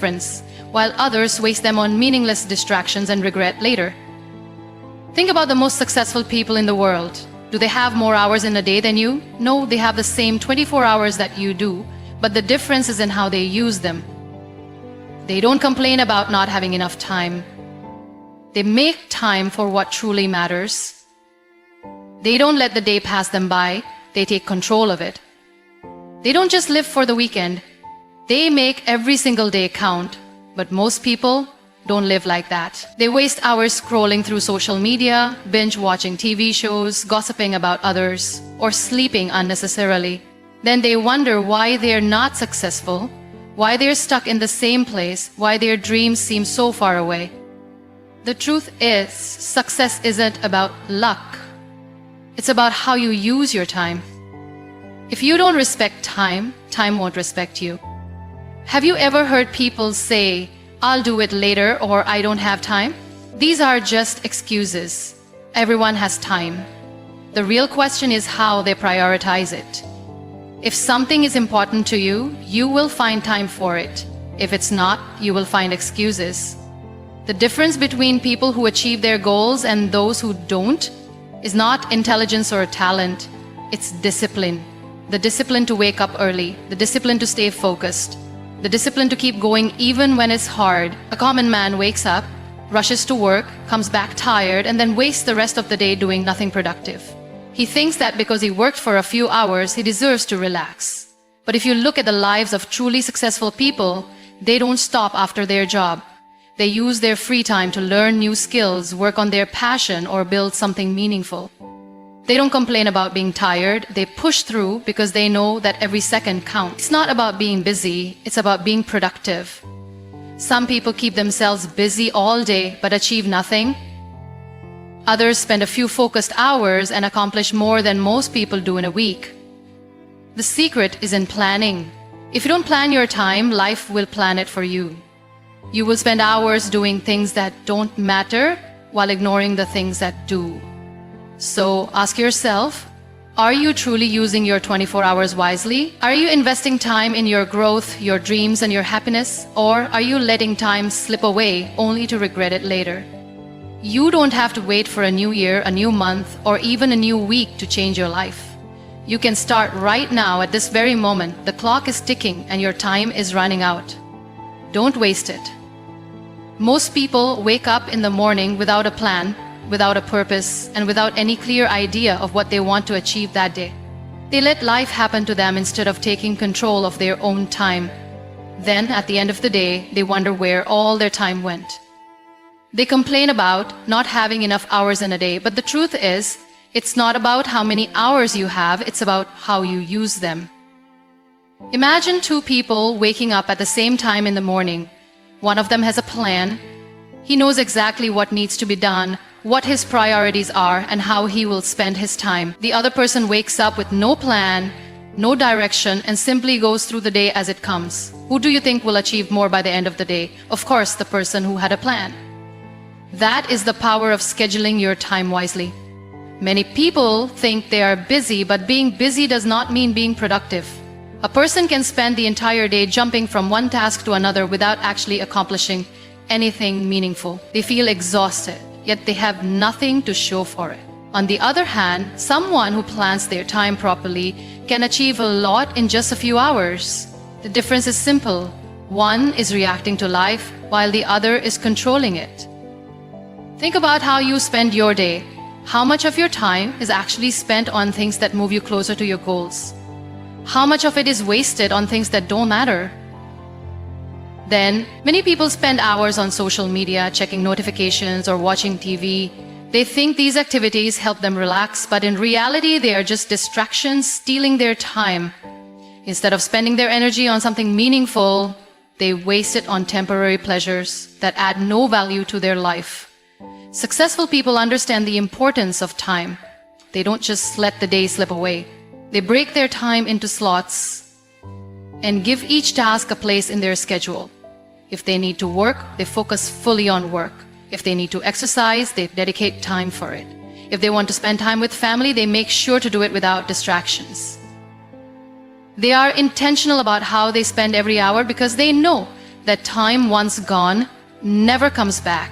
difference, while others waste them on meaningless distractions and regret later. Think about the most successful people in the world. Do they have more hours in a day than you? No, they have the same 24 hours that you do, but the difference is in how they use them. They don't complain about not having enough time. They make time for what truly matters. They don't let the day pass them by, they take control of it. They don't just live for the weekend. They make every single day count, but most people don't live like that. They waste hours scrolling through social media, binge watching TV shows, gossiping about others, or sleeping unnecessarily. Then they wonder why they're not successful, why they're stuck in the same place, why their dreams seem so far away. The truth is, success isn't about luck. It's about how you use your time. If you don't respect time, time won't respect you. Have you ever heard people say, "I'll do it later," or "I don't have time"? These are just excuses. Everyone has time. The real question is how they prioritize it. If something is important to you, you will find time for it. If it's not, you will find excuses. The difference between people who achieve their goals and those who don't is not intelligence or talent. It's discipline. The discipline to wake up early, the discipline to stay focused, the discipline to keep going even when it's hard. A common man wakes up, rushes to work, comes back tired, and then wastes the rest of the day doing nothing productive. He thinks that because he worked for a few hours, he deserves to relax. But if you look at the lives of truly successful people, they don't stop after their job. They use their free time to learn new skills, work on their passion, or build something meaningful. They don't complain about being tired. They push through because they know that every second counts. It's not about being busy, it's about being productive. Some people keep themselves busy all day but achieve nothing. Others spend a few focused hours and accomplish more than most people do in a week. The secret is in planning. If you don't plan your time, life will plan it for you. You will spend hours doing things that don't matter while ignoring the things that do. So ask yourself, are you truly using your 24 hours wisely? Are you investing time in your growth, your dreams, and your happiness? Or are you letting time slip away only to regret it later? You don't have to wait for a new year, a new month, or even a new week to change your life. You can start right now at this very moment. The clock is ticking and your time is running out. Don't waste it. Most people wake up in the morning without a plan, without a purpose, and without any clear idea of what they want to achieve that day. They let life happen to them instead of taking control of their own time. Then, at the end of the day, they wonder where all their time went. They complain about not having enough hours in a day, but the truth is, it's not about how many hours you have, it's about how you use them. Imagine two people waking up at the same time in the morning. One of them has a plan. He knows exactly what needs to be done, what his priorities are, and how he will spend his time. The other person wakes up with no plan, no direction, and simply goes through the day as it comes. Who do you think will achieve more by the end of the day? Of course, the person who had a plan. That is the power of scheduling your time wisely. Many people think they are busy, but being busy does not mean being productive. A person can spend the entire day jumping from one task to another without actually accomplishing anything meaningful. They feel exhausted, yet they have nothing to show for it. On the other hand, someone who plans their time properly can achieve a lot in just a few hours. The difference is simple. One is reacting to life, while the other is controlling it. Think about how you spend your day. How much of your time is actually spent on things that move you closer to your goals? How much of it is wasted on things that don't matter? Then, many people spend hours on social media, checking notifications or watching TV. They think these activities help them relax, but in reality, they are just distractions stealing their time. Instead of spending their energy on something meaningful, they waste it on temporary pleasures that add no value to their life. Successful people understand the importance of time. They don't just let the day slip away. They break their time into slots and give each task a place in their schedule. If they need to work, they focus fully on work. If they need to exercise, they dedicate time for it. If they want to spend time with family, they make sure to do it without distractions. They are intentional about how they spend every hour because they know that time once gone never comes back.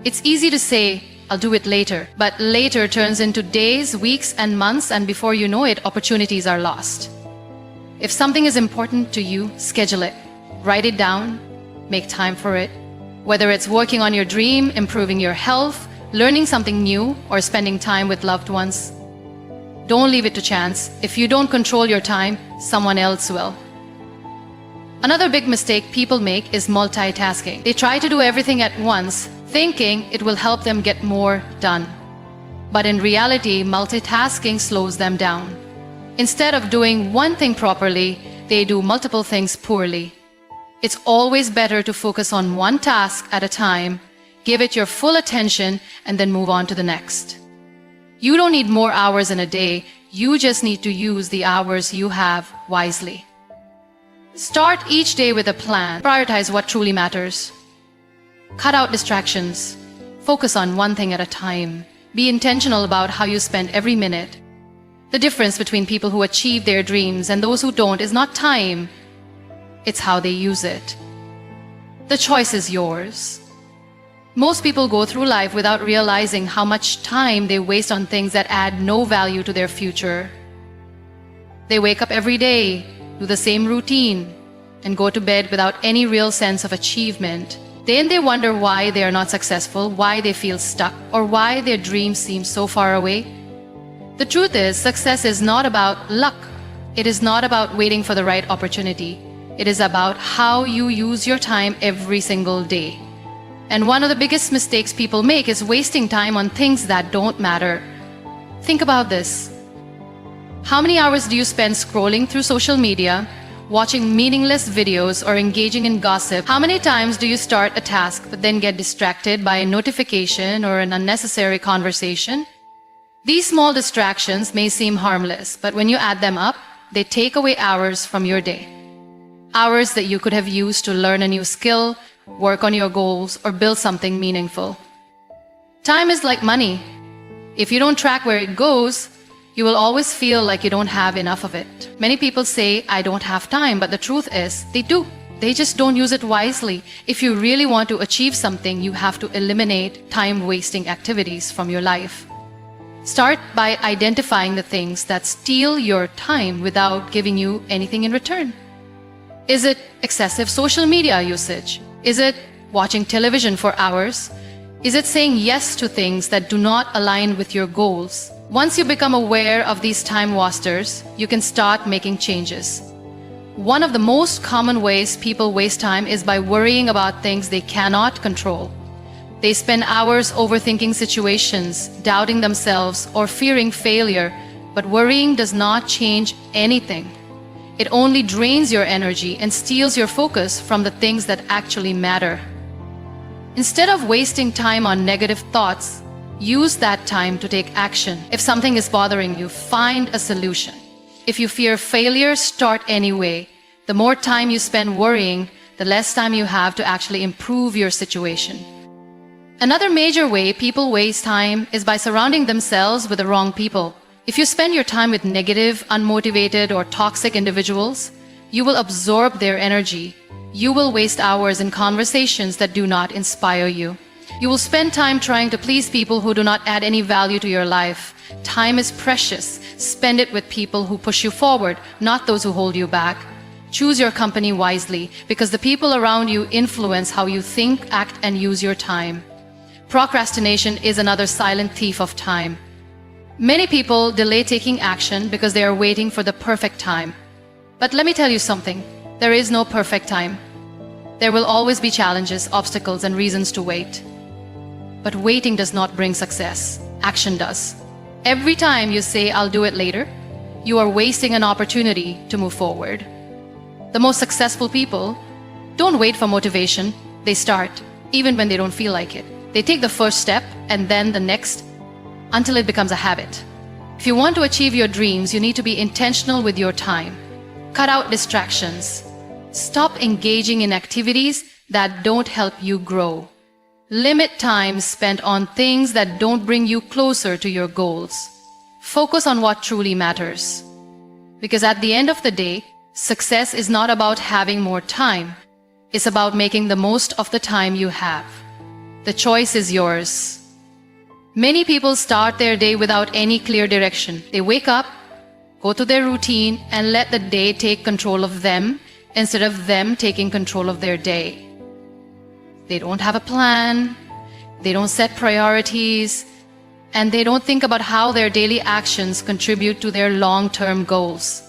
It's easy to say, I'll do it later, but later turns into days, weeks, and months, and before you know it, opportunities are lost. If something is important to you, schedule it. Write it down, make time for it. Whether it's working on your dream, improving your health, learning something new, or spending time with loved ones. Don't leave it to chance. If you don't control your time, someone else will. Another big mistake people make is multitasking. They try to do everything at once, thinking it will help them get more done. But in reality, multitasking slows them down. Instead of doing one thing properly, they do multiple things poorly. It's always better to focus on one task at a time, give it your full attention, and then move on to the next. You don't need more hours in a day, you just need to use the hours you have wisely. Start each day with a plan. Prioritize what truly matters. Cut out distractions. Focus on one thing at a time. Be intentional about how you spend every minute. The difference between people who achieve their dreams and those who don't is not time. It's how they use it. The choice is yours. Most people go through life without realizing how much time they waste on things that add no value to their future. They wake up every day, do the same routine, and go to bed without any real sense of achievement. Then they wonder why they are not successful, why they feel stuck, or why their dreams seem so far away. The truth is, success is not about luck. It is not about waiting for the right opportunity. It is about how you use your time every single day. And one of the biggest mistakes people make is wasting time on things that don't matter. Think about this. How many hours do you spend scrolling through social media, watching meaningless videos, or engaging in gossip? How many times do you start a task but then get distracted by a notification or an unnecessary conversation? These small distractions may seem harmless, but when you add them up, they take away hours from your day. Hours that you could have used to learn a new skill, work on your goals, or build something meaningful. Time is like money. If you don't track where it goes, you will always feel like you don't have enough of it. Many people say, I don't have time, but the truth is, they do. They just don't use it wisely. If you really want to achieve something, you have to eliminate time-wasting activities from your life. Start by identifying the things that steal your time without giving you anything in return. Is it excessive social media usage? Is it watching television for hours? Is it saying yes to things that do not align with your goals? Once you become aware of these time wasters, you can start making changes. One of the most common ways people waste time is by worrying about things they cannot control. They spend hours overthinking situations, doubting themselves, or fearing failure, but worrying does not change anything. It only drains your energy and steals your focus from the things that actually matter. Instead of wasting time on negative thoughts, use that time to take action. If something is bothering you, find a solution. If you fear failure, start anyway. The more time you spend worrying, the less time you have to actually improve your situation. Another major way people waste time is by surrounding themselves with the wrong people. If you spend your time with negative, unmotivated, or toxic individuals, you will absorb their energy. You will waste hours in conversations that do not inspire you. You will spend time trying to please people who do not add any value to your life. Time is precious. Spend it with people who push you forward, not those who hold you back. Choose your company wisely, because the people around you influence how you think, act, and use your time. Procrastination is another silent thief of time. Many people delay taking action because they are waiting for the perfect time. But let me tell you something. There is no perfect time. There will always be challenges, obstacles, and reasons to wait. But waiting does not bring success. Action does. Every time you say, I'll do it later, you are wasting an opportunity to move forward. The most successful people don't wait for motivation. They start, even when they don't feel like it. They take the first step and then the next until it becomes a habit. If you want to achieve your dreams, you need to be intentional with your time. Cut out distractions. Stop engaging in activities that don't help you grow. Limit time spent on things that don't bring you closer to your goals. Focus on what truly matters. Because at the end of the day, success is not about having more time. It's about making the most of the time you have. The choice is yours. Many people start their day without any clear direction. They wake up, go to their routine, and let the day take control of them instead of them taking control of their day. They don't have a plan, they don't set priorities, and they don't think about how their daily actions contribute to their long-term goals.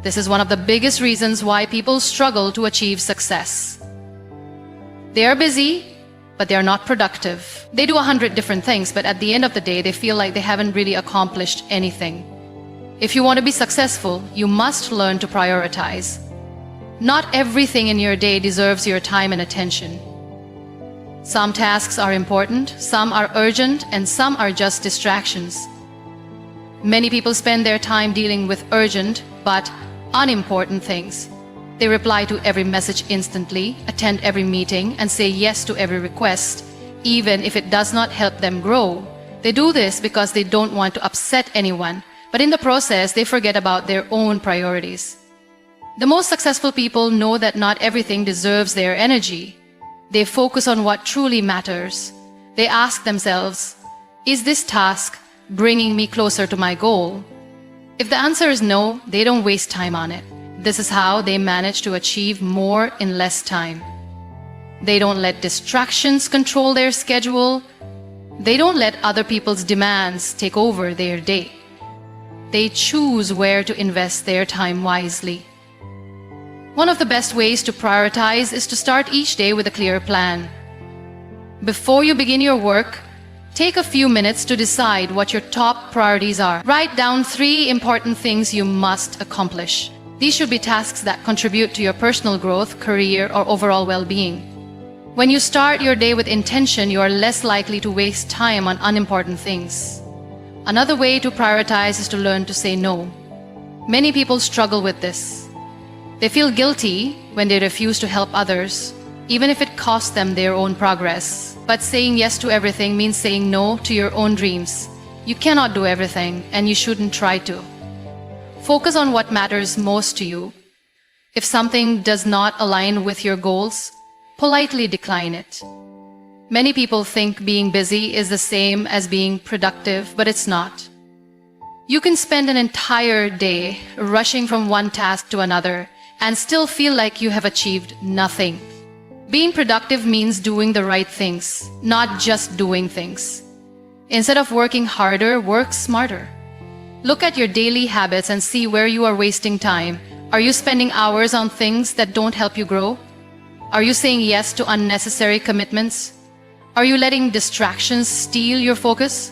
This is one of the biggest reasons why people struggle to achieve success. They are busy, but they are not productive. They do 100 different things, but at the end of the day, they feel like they haven't really accomplished anything. If you want to be successful, you must learn to prioritize. Not everything in your day deserves your time and attention. Some tasks are important, some are urgent, and some are just distractions. Many people spend their time dealing with urgent but unimportant things. They reply to every message instantly, attend every meeting, and say yes to every request, even if it does not help them grow. They do this because they don't want to upset anyone, but in the process, they forget about their own priorities. The most successful people know that not everything deserves their energy. They focus on what truly matters. They ask themselves, is this task bringing me closer to my goal? If the answer is no, they don't waste time on it. This is how they manage to achieve more in less time. They don't let distractions control their schedule. They don't let other people's demands take over their day. They choose where to invest their time wisely. One of the best ways to prioritize is to start each day with a clear plan. Before you begin your work, take a few minutes to decide what your top priorities are. Write down 3 important things you must accomplish. These should be tasks that contribute to your personal growth, career, or overall well-being. When you start your day with intention, you are less likely to waste time on unimportant things. Another way to prioritize is to learn to say no. Many people struggle with this. They feel guilty when they refuse to help others, even if it costs them their own progress. But saying yes to everything means saying no to your own dreams. You cannot do everything, and you shouldn't try to. Focus on what matters most to you. If something does not align with your goals, politely decline it. Many people think being busy is the same as being productive, but it's not. You can spend an entire day rushing from one task to another and still feel like you have achieved nothing. Being productive means doing the right things, not just doing things. Instead of working harder, work smarter. Look at your daily habits and see where you are wasting time. Are you spending hours on things that don't help you grow? Are you saying yes to unnecessary commitments? Are you letting distractions steal your focus?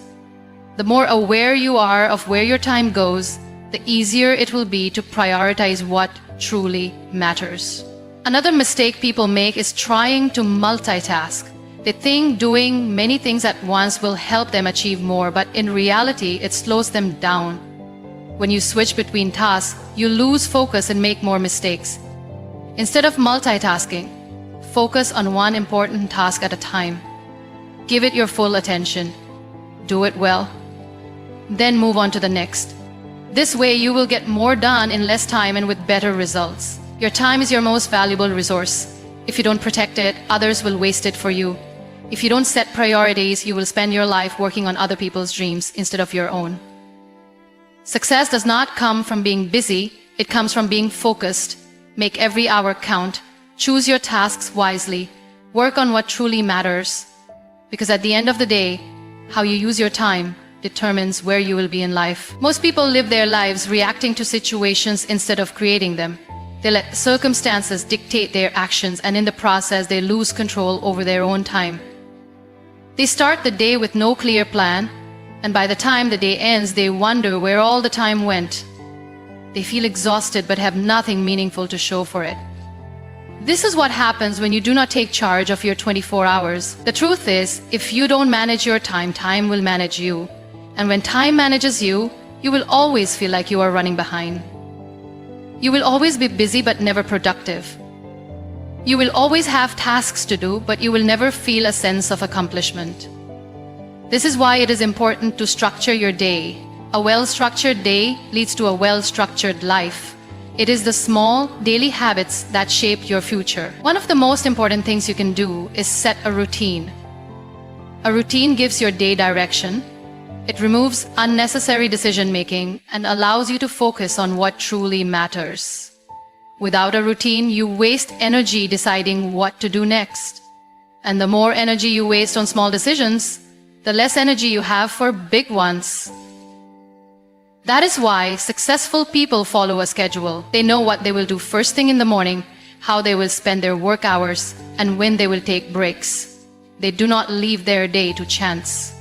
The more aware you are of where your time goes, the easier it will be to prioritize what truly matters. Another mistake people make is trying to multitask. They think doing many things at once will help them achieve more, but in reality, it slows them down. When you switch between tasks, you lose focus and make more mistakes. Instead of multitasking, focus on one important task at a time. Give it your full attention. Do it well. Then move on to the next. This way, you will get more done in less time and with better results. Your time is your most valuable resource. If you don't protect it, others will waste it for you. If you don't set priorities, you will spend your life working on other people's dreams instead of your own. Success does not come from being busy, it comes from being focused. Make every hour count. Choose your tasks wisely. Work on what truly matters. Because at the end of the day, how you use your time determines where you will be in life. Most people live their lives reacting to situations instead of creating them. They let circumstances dictate their actions, and in the process, they lose control over their own time. They start the day with no clear plan, and by the time the day ends, they wonder where all the time went. They feel exhausted but have nothing meaningful to show for it. This is what happens when you do not take charge of your 24 hours. The truth is, if you don't manage your time, time will manage you. And when time manages you, you will always feel like you are running behind. You will always be busy but never productive. You will always have tasks to do, but you will never feel a sense of accomplishment. This is why it is important to structure your day. A well-structured day leads to a well-structured life. It is the small, daily habits that shape your future. One of the most important things you can do is set a routine. A routine gives your day direction. It removes unnecessary decision-making and allows you to focus on what truly matters. Without a routine, you waste energy deciding what to do next. And the more energy you waste on small decisions, the less energy you have for big ones. That is why successful people follow a schedule. They know what they will do first thing in the morning, how they will spend their work hours, and when they will take breaks. They do not leave their day to chance.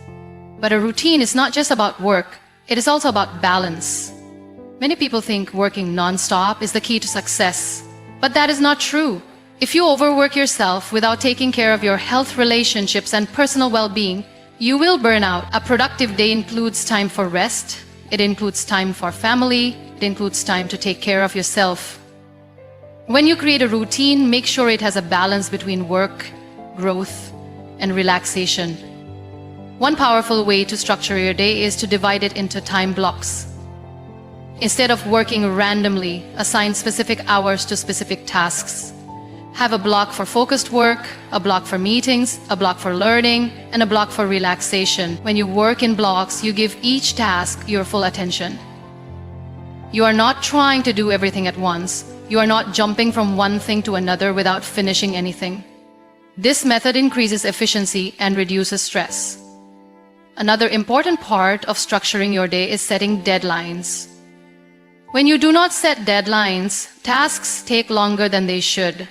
But a routine is not just about work, it is also about balance. Many people think working non-stop is the key to success, but that is not true. If you overwork yourself without taking care of your health, relationships, and personal well-being, you will burn out. A productive day includes time for rest, it includes time for family, it includes time to take care of yourself. When you create a routine, make sure it has a balance between work, growth, and relaxation. One powerful way to structure your day is to divide it into time blocks. Instead of working randomly, assign specific hours to specific tasks. Have a block for focused work, a block for meetings, a block for learning, and a block for relaxation. When you work in blocks, you give each task your full attention. You are not trying to do everything at once. You are not jumping from one thing to another without finishing anything. This method increases efficiency and reduces stress. Another important part of structuring your day is setting deadlines. When you do not set deadlines, tasks take longer than they should.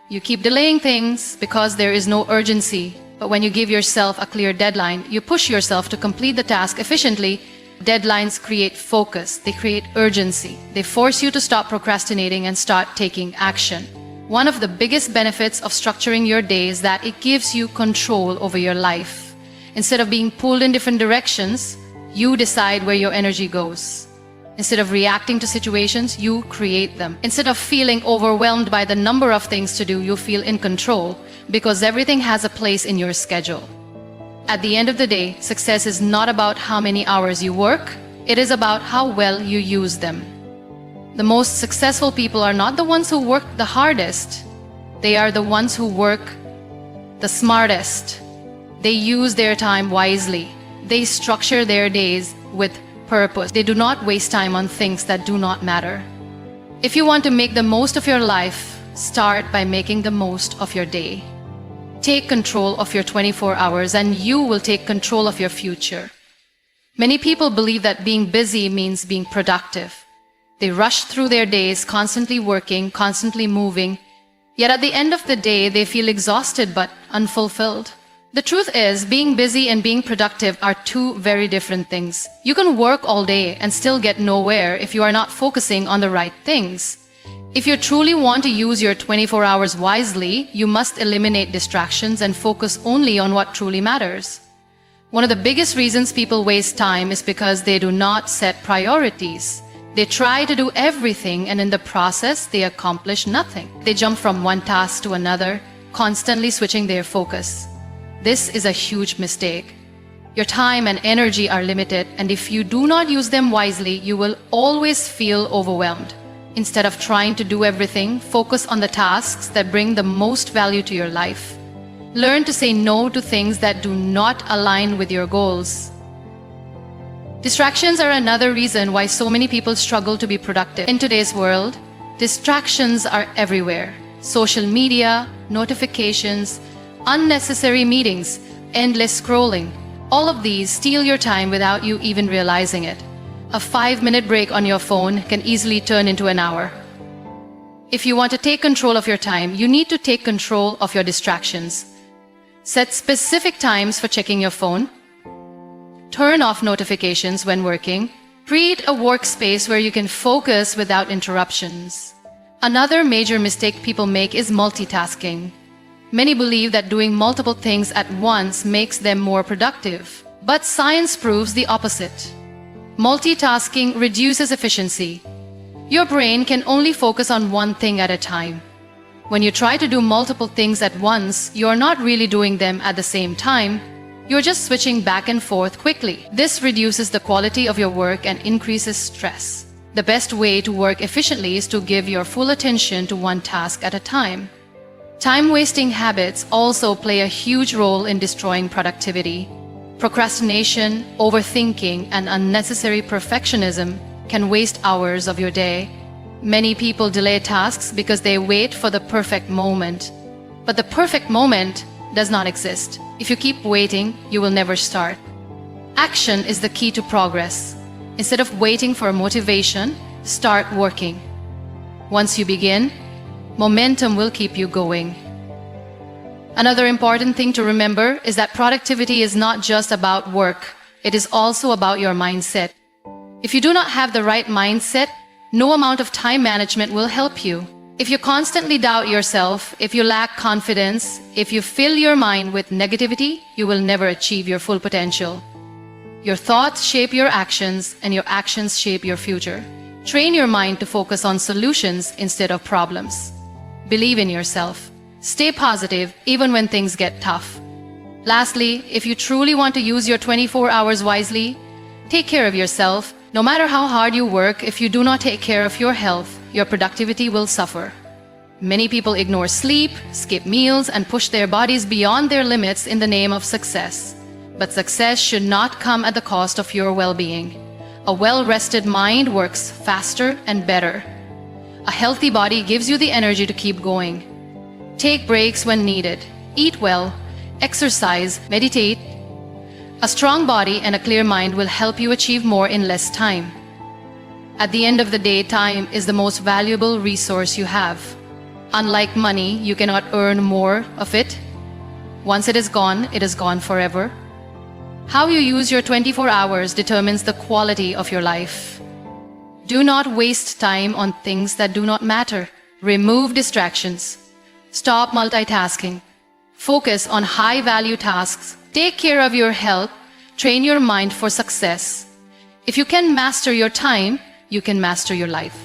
You keep delaying things because there is no urgency. But when you give yourself a clear deadline, you push yourself to complete the task efficiently. Deadlines create focus, they create urgency. They force you to stop procrastinating and start taking action. One of the biggest benefits of structuring your day is that it gives you control over your life. Instead of being pulled in different directions, you decide where your energy goes. Instead of reacting to situations, you create them. Instead of feeling overwhelmed by the number of things to do, you feel in control because everything has a place in your schedule. At the end of the day, success is not about how many hours you work, it is about how well you use them. The most successful people are not the ones who work the hardest. They are the ones who work the smartest. They use their time wisely. They structure their days with purpose. They do not waste time on things that do not matter. If you want to make the most of your life, start by making the most of your day. Take control of your 24 hours and you will take control of your future. Many people believe that being busy means being productive. They rush through their days, constantly working, constantly moving. Yet at the end of the day, they feel exhausted but unfulfilled. The truth is, being busy and being productive are two very different things. You can work all day and still get nowhere if you are not focusing on the right things. If you truly want to use your 24 hours wisely, you must eliminate distractions and focus only on what truly matters. One of the biggest reasons people waste time is because they do not set priorities. They try to do everything and in the process, they accomplish nothing. They jump from one task to another, constantly switching their focus. This is a huge mistake. Your time and energy are limited, and if you do not use them wisely, you will always feel overwhelmed. Instead of trying to do everything, focus on the tasks that bring the most value to your life. Learn to say no to things that do not align with your goals. Distractions are another reason why so many people struggle to be productive. In today's world, distractions are everywhere. Social media, notifications, unnecessary meetings, endless scrolling. All of these steal your time without you even realizing it. A 5-minute break on your phone can easily turn into an hour. If you want to take control of your time, you need to take control of your distractions. Set specific times for checking your phone. Turn off notifications when working. Create a workspace where you can focus without interruptions. Another major mistake people make is multitasking. Many believe that doing multiple things at once makes them more productive. But science proves the opposite. Multitasking reduces efficiency. Your brain can only focus on one thing at a time. When you try to do multiple things at once, you're not really doing them at the same time. You're just switching back and forth quickly. This reduces the quality of your work and increases stress. The best way to work efficiently is to give your full attention to one task at a time. Time-wasting habits also play a huge role in destroying productivity. Procrastination, overthinking, and unnecessary perfectionism can waste hours of your day. Many people delay tasks because they wait for the perfect moment. But the perfect moment does not exist. If you keep waiting, you will never start. Action is the key to progress. Instead of waiting for motivation, start working. Once you begin, momentum will keep you going. Another important thing to remember is that productivity is not just about work. It is also about your mindset. If you do not have the right mindset, no amount of time management will help you. If you constantly doubt yourself, if you lack confidence, if you fill your mind with negativity, you will never achieve your full potential. Your thoughts shape your actions, and your actions shape your future. Train your mind to focus on solutions instead of problems. Believe in yourself. Stay positive even when things get tough. Lastly, if you truly want to use your 24 hours wisely, take care of yourself. No matter how hard you work, if you do not take care of your health, your productivity will suffer. Many people ignore sleep, skip meals, and push their bodies beyond their limits in the name of success. But success should not come at the cost of your well-being. A well-rested mind works faster and better. A healthy body gives you the energy to keep going. Take breaks when needed. Eat well, exercise, meditate. A strong body and a clear mind will help you achieve more in less time. At the end of the day, time is the most valuable resource you have. Unlike money, you cannot earn more of it. Once it is gone forever. How you use your 24 hours determines the quality of your life. Do not waste time on things that do not matter. Remove distractions. Stop multitasking. Focus on high-value tasks. Take care of your health. Train your mind for success. If you can master your time, you can master your life.